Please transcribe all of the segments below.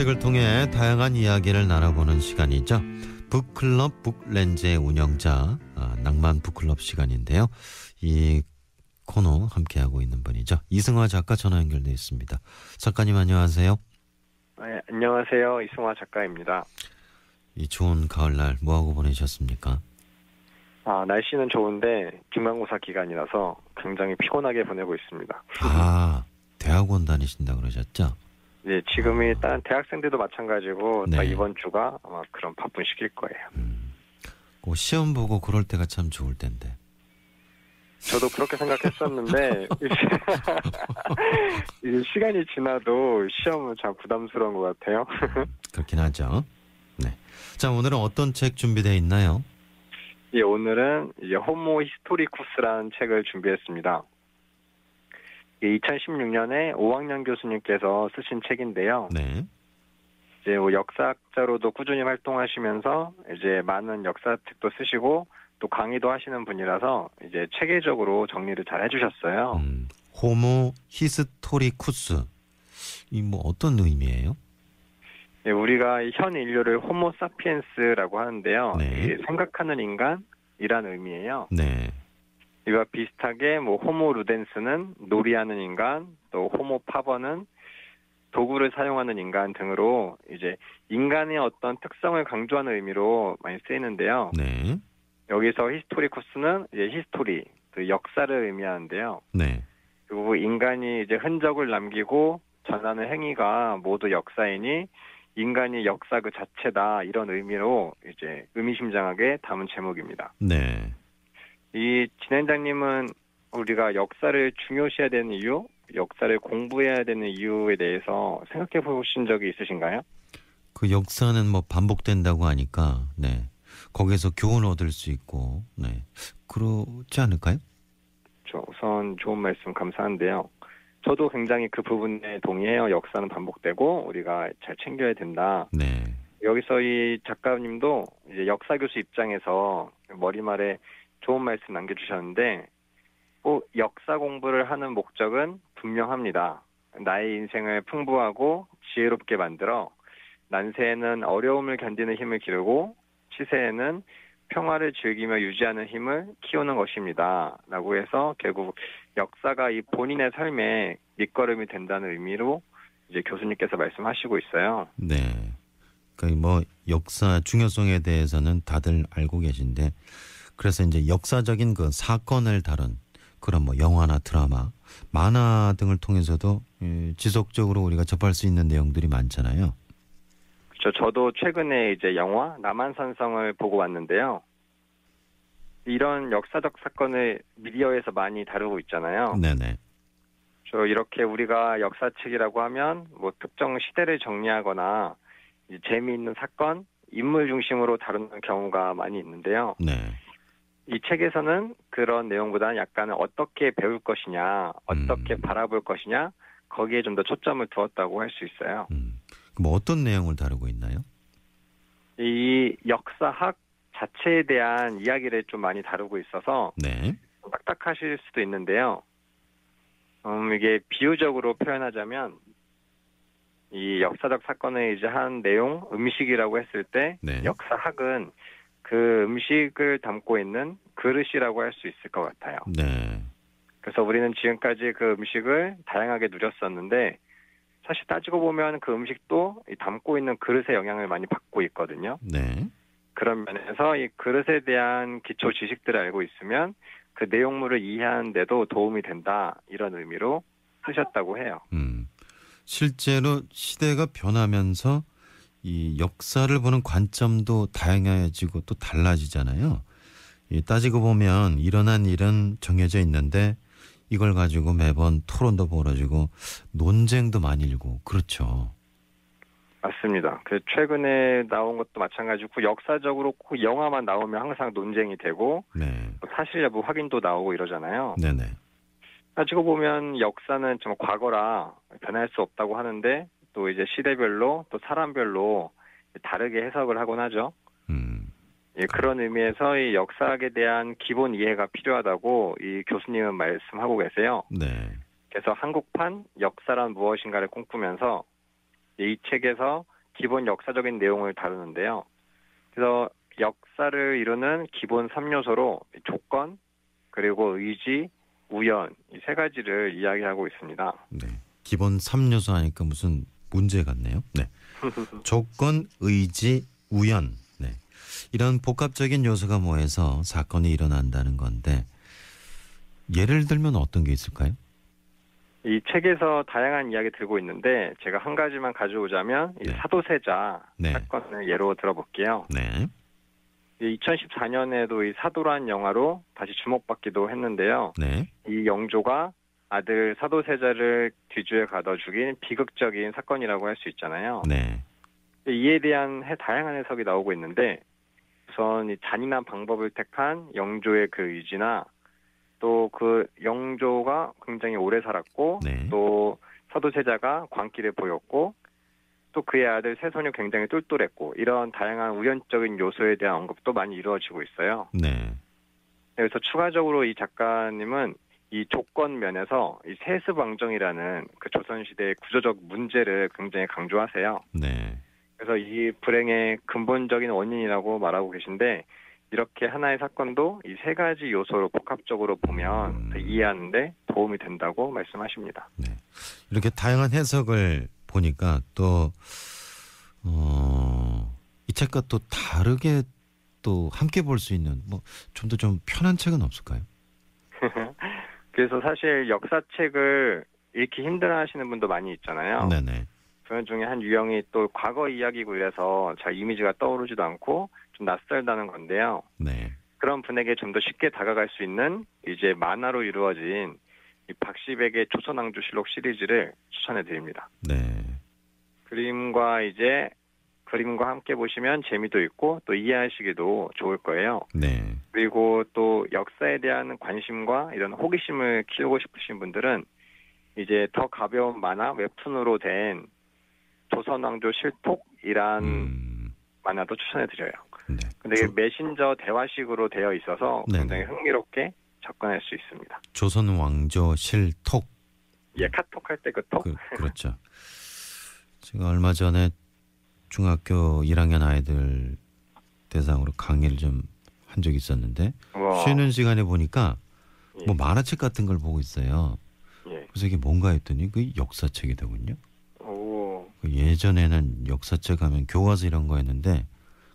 책을 통해 다양한 이야기를 나눠보는 시간이죠. 북클럽 북렌즈의 운영자 낭만 북클럽 시간인데요. 이 코너 함께하고 있는 분이죠. 이승화 작가 전화 연결되어 있습니다. 작가님 안녕하세요. 네, 안녕하세요. 이승화 작가입니다. 이 좋은 가을날 뭐하고 보내셨습니까? 날씨는 좋은데 중간고사 기간이라서 굉장히 피곤하게 보내고 있습니다. 대학원 다니신다 그러셨죠? 네, 지금이 딴 대학생들도 마찬가지고 네. 딱 이번 주가 아마 그런 바쁜 시기일 거예요. 시험 보고 그럴 때가 참 좋을 텐데. 저도 그렇게 생각했었는데 이제 시간이 지나도 시험은 참 부담스러운 것 같아요. 그렇긴 하죠. 네. 자, 오늘은 어떤 책 준비되어 있나요? 예, 오늘은 이제 호모 히스토리쿠스라는 책을 준비했습니다. 2016년에 오학년 교수님께서 쓰신 책인데요. 네. 이제 역사학자로도 꾸준히 활동하시면서 이제 많은 역사책도 쓰시고 또 강의도 하시는 분이라서 이제 체계적으로 정리를 잘 해주셨어요. 호모 히스토리쿠스. 이 어떤 의미예요? 네, 우리가 현 인류를 호모 사피엔스라고 하는데요. 네. 이게 생각하는 인간이란 의미예요. 네. 이와 비슷하게 호모 루덴스는 놀이하는 인간, 또 호모 파버는 도구를 사용하는 인간 등으로 이제 인간의 어떤 특성을 강조하는 의미로 많이 쓰이는데요. 네. 여기서 히스토리쿠스는 이제 히스토리, 그 역사를 의미하는데요. 네. 그리고 인간이 이제 흔적을 남기고 전하는 행위가 모두 역사이니 인간이 역사 그 자체다, 이런 의미로 이제 의미심장하게 담은 제목입니다. 네. 이 진행자님은 우리가 역사를 중요시해야 되는 이유, 역사를 공부해야 되는 이유에 대해서 생각해 보신 적이 있으신가요? 그 역사는 반복된다고 하니까, 네. 거기에서 교훈을 얻을 수 있고, 네. 그렇지 않을까요? 우선 좋은 말씀 감사한데요. 저도 굉장히 그 부분에 동의해요. 역사는 반복되고 우리가 잘 챙겨야 된다. 네. 여기서 이 작가님도 이제 역사 교수 입장에서 머리말에 좋은 말씀 남겨주셨는데, 역사 공부를 하는 목적은 분명합니다. 나의 인생을 풍부하고 지혜롭게 만들어 난세에는 어려움을 견디는 힘을 기르고 시세에는 평화를 즐기며 유지하는 힘을 키우는 것입니다. 라고 해서 결국 역사가 이 본인의 삶에 밑거름이 된다는 의미로 이제 교수님께서 말씀하시고 있어요. 네. 그러니까 역사 중요성에 대해서는 다들 알고 계신데, 그래서 이제 역사적인 그 사건을 다룬 그런 영화나 드라마, 만화 등을 통해서도 지속적으로 우리가 접할 수 있는 내용들이 많잖아요. 그렇죠. 저도 최근에 이제 영화 남한산성을 보고 왔는데요. 이런 역사적 사건을 미디어에서 많이 다루고 있잖아요. 네네. 이렇게 우리가 역사책이라고 하면 특정 시대를 정리하거나 이제 재미있는 사건, 인물 중심으로 다루는 경우가 많이 있는데요. 네. 이 책에서는 그런 내용보다는 약간 어떻게 배울 것이냐, 어떻게 바라볼 것이냐, 거기에 좀 더 초점을 두었다고 할 수 있어요. 어떤 내용을 다루고 있나요? 이 역사학 자체에 대한 이야기를 좀 많이 다루고 있어서 네. 딱딱하실 수도 있는데요. 이게 비유적으로 표현하자면 이 역사적 사건의 이제 한 내용, 음식이라고 했을 때 네. 역사학은 그 음식을 담고 있는 그릇이라고 할 수 있을 것 같아요. 네. 그래서 우리는 지금까지 그 음식을 다양하게 누렸었는데 사실 따지고 보면 그 음식도 담고 있는 그릇의 영향을 많이 받고 있거든요. 네. 그런 면에서 이 그릇에 대한 기초 지식들을 알고 있으면 그 내용물을 이해하는 데도 도움이 된다, 이런 의미로 쓰셨다고 해요. 실제로 시대가 변하면서 이 역사를 보는 관점도 다양해지고 또 달라지잖아요. 따지고 보면 일어난 일은 정해져 있는데 이걸 가지고 매번 토론도 벌어지고 논쟁도 많이 일고 그렇죠. 맞습니다. 최근에 나온 것도 마찬가지고 역사적으로 영화만 나오면 항상 논쟁이 되고 네. 사실 여부 확인도 나오고 이러잖아요. 네네. 따지고 보면 역사는 좀 과거라 변할 수 없다고 하는데 또 이제 시대별로 또 사람별로 다르게 해석을 하곤 하죠. 그런 의미에서 이 역사학에 대한 기본 이해가 필요하다고 이 교수님은 말씀하고 계세요. 네. 그래서 한국판 역사란 무엇인가를 꿈꾸면서 이 책에서 기본 역사적인 내용을 다루는데요. 그래서 역사를 이루는 기본 3요소로 조건, 그리고 의지, 우연 이 세 가지를 이야기하고 있습니다. 네. 기본 3요소 하니까 무슨 문제 같네요. 네. 조건, 의지, 우연. 네. 이런 복합적인 요소가 모여서 사건이 일어난다는 건데 예를 들면 어떤 게 있을까요? 이 책에서 다양한 이야기 들고 있는데 제가 한 가지만 가져오자면 이 네. 사도세자 네. 사건을 예로 들어볼게요. 네. 2014년에도 이 사도란 영화로 다시 주목받기도 했는데요. 네. 이 영조가 아들 사도세자를 뒤주에 가둬 죽인 비극적인 사건이라고 할 수 있잖아요. 네. 이에 대한 다양한 해석이 나오고 있는데 우선 이 잔인한 방법을 택한 영조의 그 의지나 또 그 영조가 굉장히 오래 살았고 네. 또 사도세자가 광기를 보였고 또 그의 아들 세손이 굉장히 똘똘했고 이런 다양한 우연적인 요소에 대한 언급도 많이 이루어지고 있어요. 네. 그래서 추가적으로 이 작가님은 이 조건 면에서 이 세습왕정이라는 그 조선시대의 구조적 문제를 굉장히 강조하세요. 네. 그래서 이 불행의 근본적인 원인이라고 말하고 계신데 이렇게 하나의 사건도 이 세 가지 요소로 복합적으로 보면 더 이해하는데 도움이 된다고 말씀하십니다. 네. 이렇게 다양한 해석을 보니까 또 이 책과 또 다르게 또 함께 볼 수 있는 뭐 좀 더 좀 편한 책은 없을까요? 그래서 사실 역사책을 읽기 힘들어하시는 분도 많이 있잖아요. 네네. 그런 중에 한 유형이 또 과거 이야기고 이래서 잘 이미지가 떠오르지도 않고 좀 낯설다는 건데요. 네. 그런 분에게 좀 더 쉽게 다가갈 수 있는 이제 만화로 이루어진 이 박시백의 조선왕조실록 시리즈를 추천해 드립니다. 네. 그림과 함께 보시면 재미도 있고 또 이해하시기도 좋을 거예요. 네. 그리고 또 역사에 대한 관심과 이런 호기심을 키우고 싶으신 분들은 이제 더 가벼운 만화 웹툰으로 된 조선왕조 실톡이란 만화도 추천해 드려요. 네. 근데 이게 메신저 대화식으로 되어 있어서 네네. 굉장히 흥미롭게 접근할 수 있습니다. 조선 왕조 실톡. 예, 카톡 할 때 그 톡? 그렇죠. 제가 얼마 전에 중학교 1학년 아이들 대상으로 강의를 좀 한 적이 있었는데 우와. 쉬는 시간에 보니까 예. 뭐 만화책 같은 걸 보고 있어요. 예. 그래서 이게 뭔가 했더니 그 역사책이더군요. 오. 예전에는 역사책 하면 교과서 이런 거였는데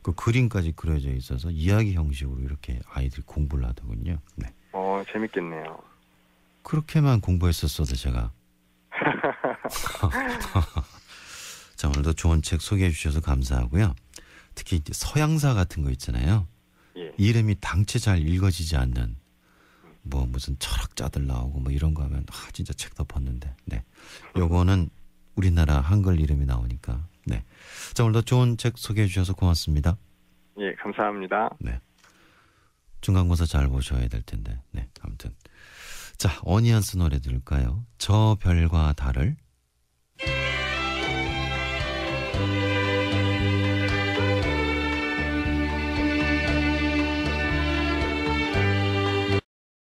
그 그림까지 그려져 있어서 이야기 형식으로 이렇게 아이들이 공부를 하더군요. 네. 재밌겠네요. 그렇게만 공부했었어도 제가. 자, 오늘도 좋은 책 소개해 주셔서 감사하고요. 특히 이제 서양사 같은 거 있잖아요. 예. 이름이 당최 잘 읽어지지 않는 뭐 무슨 철학자들 나오고 뭐 이런 거 하면 진짜 책 덮었는데. 네. 요거는 우리나라 한글 이름이 나오니까. 네. 자, 오늘도 좋은 책 소개해 주셔서 고맙습니다. 예, 감사합니다. 네. 중간고사 잘 보셔야 될 텐데. 네. 아무튼. 자, 어니언스 노래 들을까요? 저 별과 달을.